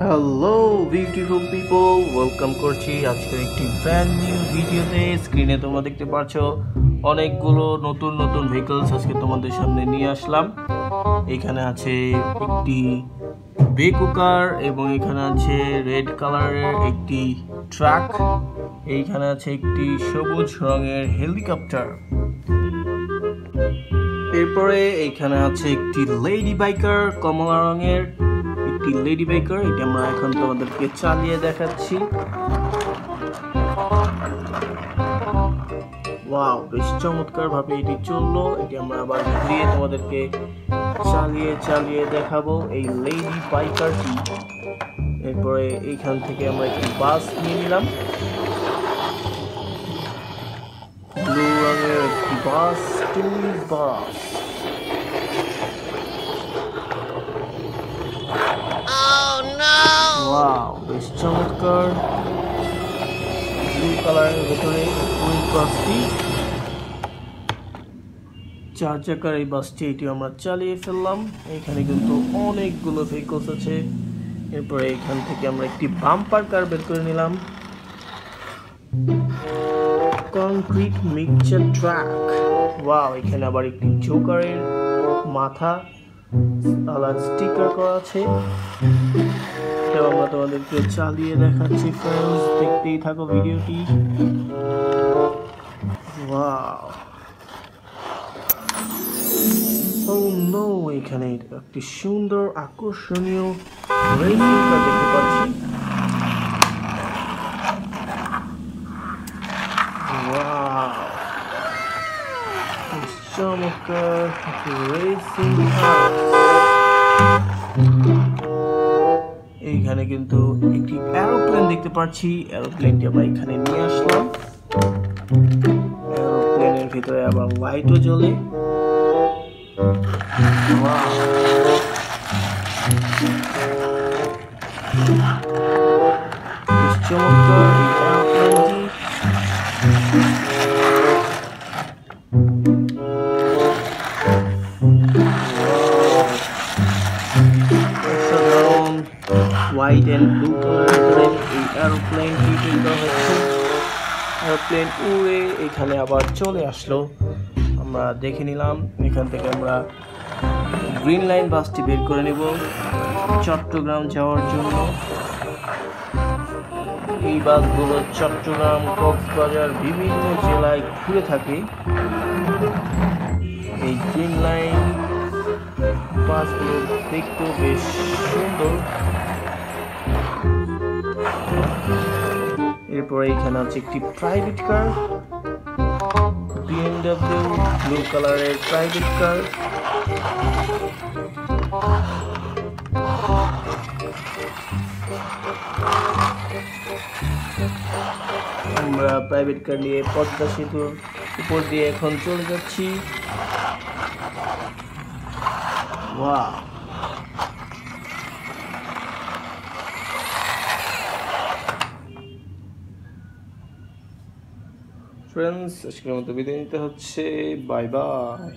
Hello beautiful people, welcome করছি আজকের একটি ব্র্যান্ড নিউ ভিডিওতে। স্ক্রিনে তোমরা দেখতে পাচ্ছ অনেকগুলো নতুন নতুন ভেহিকলস আজকে তোমাদের সামনে নিয়ে আসলাম। এখানে আছে একটি বে কুকার এবং এখানে আছে রেড কালারের একটি ট্রাক, এইখানে আছে একটি সবুজ রঙের হেলিকপ্টার, এরপরে এইখানে আছে একটি লেডি বাইকার কমলা রঙের একটি লেডি বাইকার। এটা আমরা এখন তোমাদেরকে চালিয়ে দেখাচ্ছি। ওয়াও, বেশ চমৎকার ভাবে এটি চললো। এটি আমরা আবার ঘুরিয়ে তোমাদেরকে চালিয়ে দেখাবো এই লেডি বাইকারটি। এরপরে এইখান থেকে আমরা একটি বাস নিয়ে নিলাম, ব্লু রঙের একটি বাস, টুরিস্ট বাস। ওয়াও, বেশ চমৎকার ব্লু কালারের ভেতরে টুরিস্ট বাসটি, চার চাকার এই বাসটি এটি আমরা চালিয়ে ফেললাম। এখানে কিন্তু অনেকগুলো ভেহিকলস আছে। এরপরে এখান থেকে আমরা একটি বাম্পার কার বের করে নিলাম, কনক্রিট মিক্সচার ট্রাক। ওয়াও, এখানে আবার একটি জোকারের মাথা আলাদা স্টিকার করা আছে। এটাও আমরা তোমাদেরকে চালিয়ে দেখাচ্ছি ফ্রেন্ডস, দেখতেই থাকো ভিডিওটি। ওয়াও, ও নো, এখানে একটি সুন্দর আকর্ষণীয় রেসিং কার দেখতে পাচ্ছি। ওয়াও, চমৎকার রেসিং কার। এইখানে কিন্তু একটি এরোপ্লেন দেখতে পাচ্ছি, এরোপ্লেনটি আমরা এখানে নিয়ে আসলাম। এরোপ্লেনের ভিতরে আবার লাইটও জ্বলে। চমৎকার এরোপ্লেনটি। হোয়াইট এন্ড ব্লু কালারের এই এরোপ্লেনটি তৈরি করা হচ্ছে। এরোপ্লেন উড়ে এখানে আবার চলে আসলো, আমরা দেখে নিলাম। এখান থেকে আমরা গ্রিন লাইন বাসটি বের করে নেব চট্টগ্রাম যাওয়ার জন্য। এই বাসগুলো চট্টগ্রাম, কক্সবাজার বিভিন্ন জেলায় ঘুরে থাকে। এই গ্রিন লাইন বাসগুলো দেখতেও বেশ সুন্দর। এরপরে এখানে আছে একটি প্রাইভেট কার, BMW ব্লু কালারের প্রাইভেট কার। আমরা প্রাইভেট কার নিয়ে পদ্মা সেতুর উপর দিয়ে এখন চলে যাচ্ছি। ওয়াও, ফ্রেন্ডস, আজকের মতো বিদায় নিতে হচ্ছে। Bye bye.